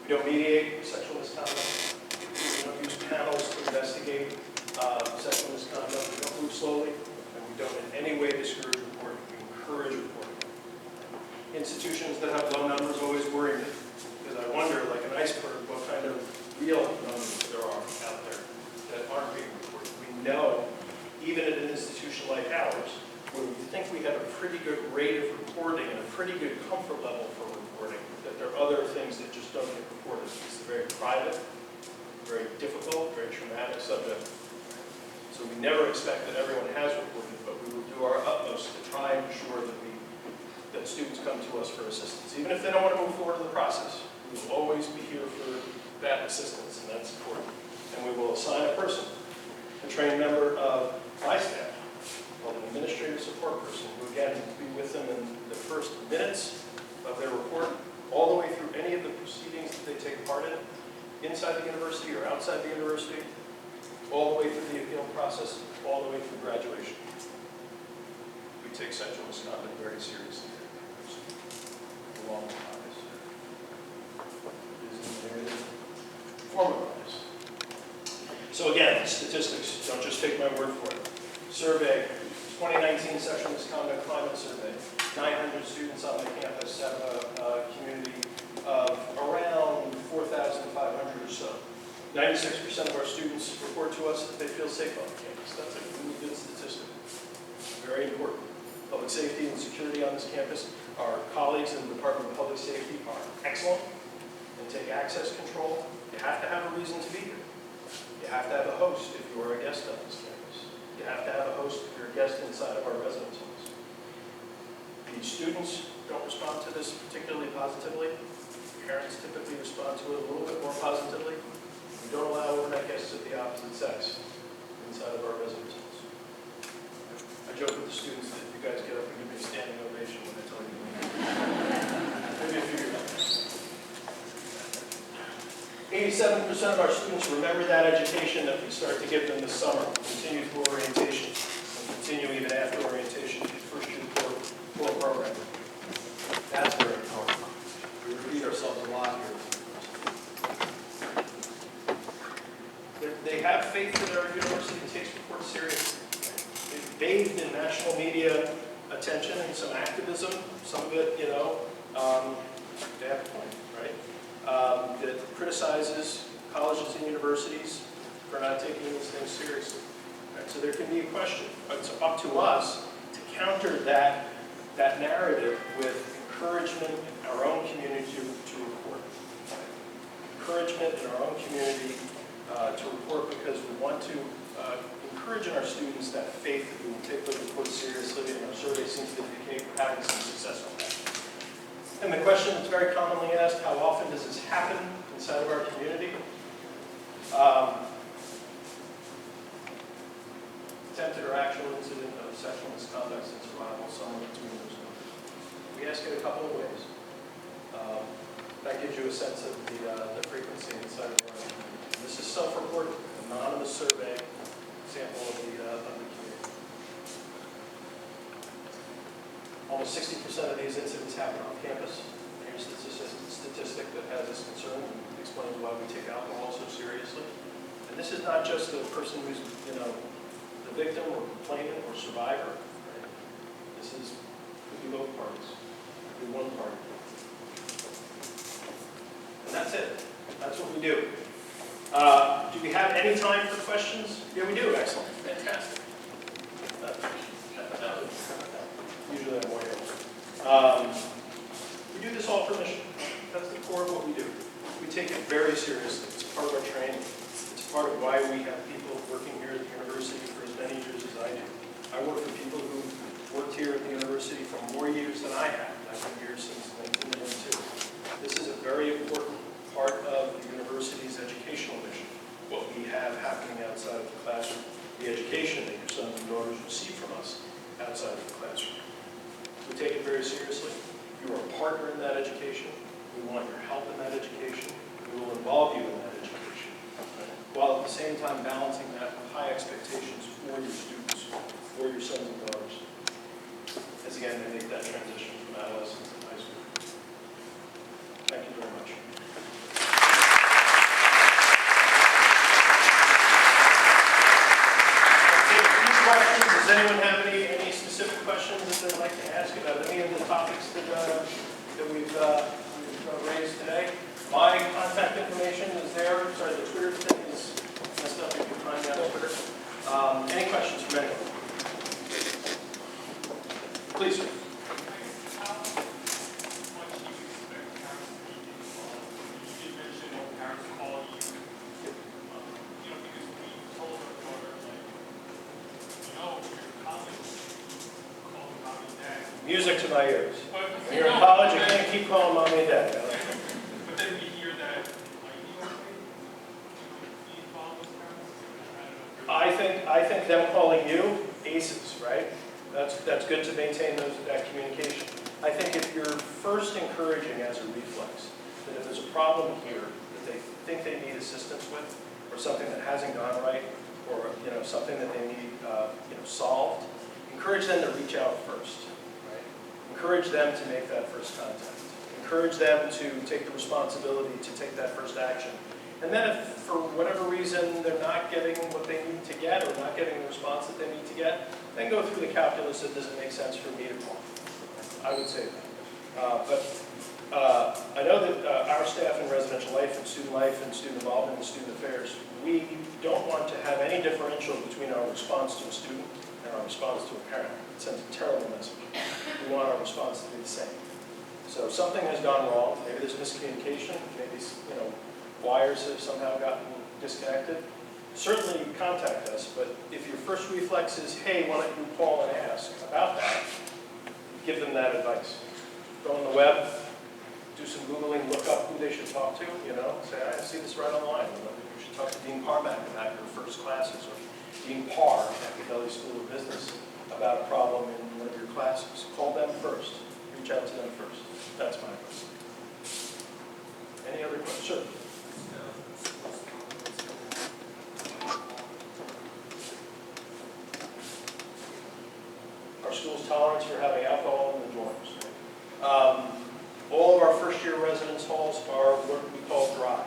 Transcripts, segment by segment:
We don't mediate sexual misconduct. We don't use panels to investigate sexual misconduct. We don't move slowly, and we don't in any way discourage reporting. We encourage reporting. Institutions that have low numbers always worry me, because I wonder, like an iceberg, what kind of real numbers there are out there that aren't being reported. We know, even at an institution like ours, where we think we have a pretty good rate of reporting and a pretty good comfort level for reporting, that there are other things that just don't get reported. It's a very private, very difficult, very traumatic subject. So we never expect that everyone has reported, but we will do our utmost to try and ensure that that students come to us for assistance. Even if they don't want to move forward in the process, we will always be here for that assistance and that support. And we will assign a person, a trained member of my staff, called an administrative support person, who again will be with them in the first minutes of their report, all the way through any of the proceedings that they take part in, inside the university or outside the university, all the way through the appeal process, all the way through graduation. We take sexual misconduct very seriously. Along with bias. Form of bias. So again, statistics, don't just take my word for it. Survey, 2019 Sexual Misconduct Climate Survey. 900 students on the campus have a community of around 4,500 or so. 96% of our students report to us that they feel safe on campus. That's a really good statistic. Very important. Public safety and security on this campus. Our colleagues in the Department of Public Safety are excellent and take access control. You have to have a reason to be here. You have to have a host if you are a guest on this campus. You have to have a host if you're a guest inside of our residence halls. The students don't respond to this particularly positively. Parents typically respond to it a little bit more positively. We don't allow overnight guests of the opposite sex inside of our residence halls. I joke with the students that you guys get up and give me a standing ovation when I tell you. Maybe a few years later. 87% of our students remember that education that we start to give them this summer. Continue through orientation, and continue even after orientation, first year core program. That's very important. We repeat ourselves a lot here. They have faith that our university takes reports seriously. They've bathed in national media attention and some activism, some of it, they have a point, right? That criticizes colleges and universities for not taking these things seriously. Right? So there can be a question. It's up to us to counter that narrative with encouragement in our own community to report. Encouragement in our own community to report, because we want to encourage in our students that faith that we will take those reports seriously, and our survey seems to indicate we're having some success on that. And the question that's very commonly asked, how often does this happen inside of our community? Attempted or actual incident of sexual misconduct and survival, somewhere between those numbers. We ask it a couple of ways. That gives you a sense of the frequency inside of our community. This is self-reported, anonymous survey sample of the community. Almost 60% of these incidents happen on campus. Here's the statistic that has us concerned and explains why we take alcohol so seriously. And this is not just the person who's, the victim or complainant or survivor. Right? This could be both parties. Could be one party. And that's it. That's what we do. Do we have any time for questions? Yeah, we do. Excellent. Fantastic. Usually I'm way over. We do this all for mission. That's the core of what we do. We take it very seriously. It's part of our training. It's part of why we have people working here at the university for as many years as I do. I work for people who worked here at the university for more years than I have. I've been here since 1992. This is a very important part of the university's educational mission. What we have happening outside of the classroom, the education that your sons and daughters receive from us outside of the classroom. We take it very seriously. You are a partner in that education. We want your help in that education. We will involve you in that education. While at the same time balancing that with high expectations for your students, for your sons and daughters. As again, they make that transition from adolescence to high school. Thank you very much. they'd like to ask about any of the topics that we've raised today. My contact information is there. Sorry, the Twitter thing is messed up. You can find me on Twitter. Any questions from anyone? Please, sir. Music to my ears. When you're in college, you can't keep calling mommy and dad. But then we hear that, I think them calling you aces, right? That's good to maintain that communication. I think if you're first encouraging as a reflex, that if there's a problem here that they think they need assistance with, or something that hasn't gone right, or something that they need solved, encourage them to reach out first. Encourage them to make that first contact. Encourage them to take the responsibility to take that first action. And then if, for whatever reason, they're not getting what they need to get or not getting the response that they need to get, then go through the calculus of does it make sense for me to call. I would say that. I know that our staff in residential life and student involvement and student affairs, we don't want to have any differential between our response to a student and our response to a parent. It sends a terrible message. We want our response to be the same. So if something has gone wrong, maybe there's miscommunication, maybe wires have somehow gotten disconnected, certainly contact us. But if your first reflex is, hey, why don't you call and ask about that, give them that advice. Go on the web, do some Googling, look up who they should talk to, say, I see this right online. You should talk to Dean Carmack about your first classes, or Dean Parr at the Valley School of Business about a problem in one of your classes. Call them first. Reach out to them first. That's my advice. Any other questions? Sure. Our school's tolerance for having alcohol in the dorms. All of our first-year residence halls are what we call dry.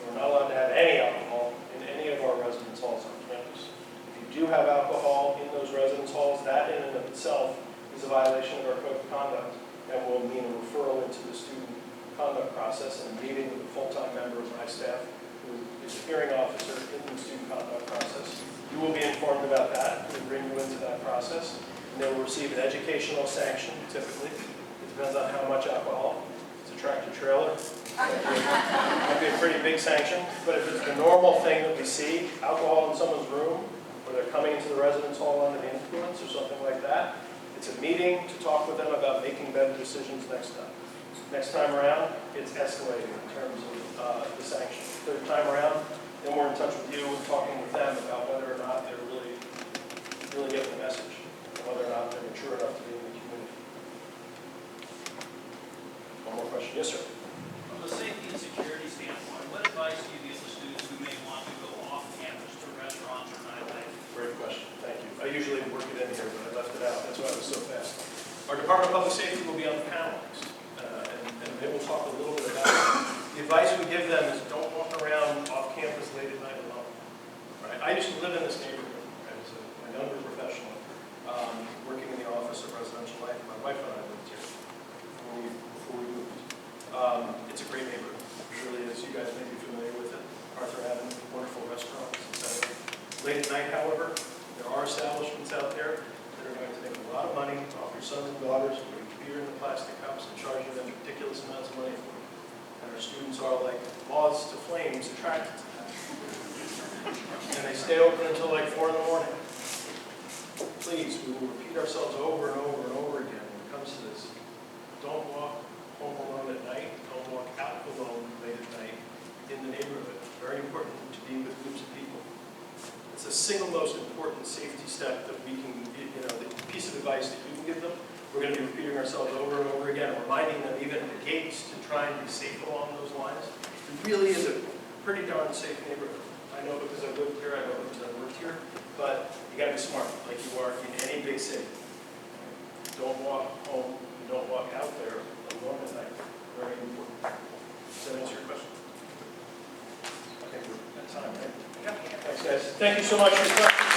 We're not allowed to have any alcohol in any of our residence halls on campus. If you do have alcohol in those residence halls, that in and of itself is a violation of our code of conduct and will mean a referral into the student conduct process and a meeting with a full-time member of my staff who is a hearing officer in the student conduct process. You will be informed about that. We'll bring you into that process. And they will receive an educational sanction, typically. It depends on how much alcohol. It's a tractor-trailer. Might be a pretty big sanction. But if it's the normal thing that we see, alcohol in someone's room, or they're coming into the residence hall under the influence or something like that, it's a meeting to talk with them about making better decisions next time. Next time around, it's escalating in terms of the sanction. Third time around, then we're in touch with you and talking with them about whether or not they're really getting the message, and whether or not they're mature enough to be in the community. One more question. Yes, sir. From a safety and security standpoint, what advice do you give to students who may want to go off campus to restaurants or nightlife? Great question. Thank you. I usually work it in here, but I left it out. That's why I was so fast. Our Department of Public Safety will be on the panel next, and they will talk a little bit about it. The advice we give them is don't walk around off campus late at night alone. Right? I used to live in this neighborhood as a younger professional, working in the Office of Residential Life. My wife and I lived here before we moved. It's a great neighborhood. It really is. You guys may be familiar with it. Arthur Avenue, wonderful restaurants, etc. Late at night, however, there are establishments out there that are going to make a lot of money off your sons and daughters, putting beer in the plastic cups and charging them ridiculous amounts of money for it. And our students are like moths to flames attracted to that. And they stay open until like 4 in the morning. Please, we will repeat ourselves over and over and over again when it comes to this. Don't walk home alone at night. Don't walk out alone late at night in the neighborhood. It's very important to be with groups of people. It's the single most important safety step that we can, the piece of advice that you can give them. We're going to be repeating ourselves over and over again, reminding them even at the gates to try and be safe along those lines. It really is a pretty darn safe neighborhood. I know because I lived here, I know because I worked here, but you got to be smart, like you are in any big city. Don't walk home, don't walk out there alone at night. Very important. Does that answer your question? Okay, good. That's time, right? Yeah. Thanks, guys. Thank you so much for your questions.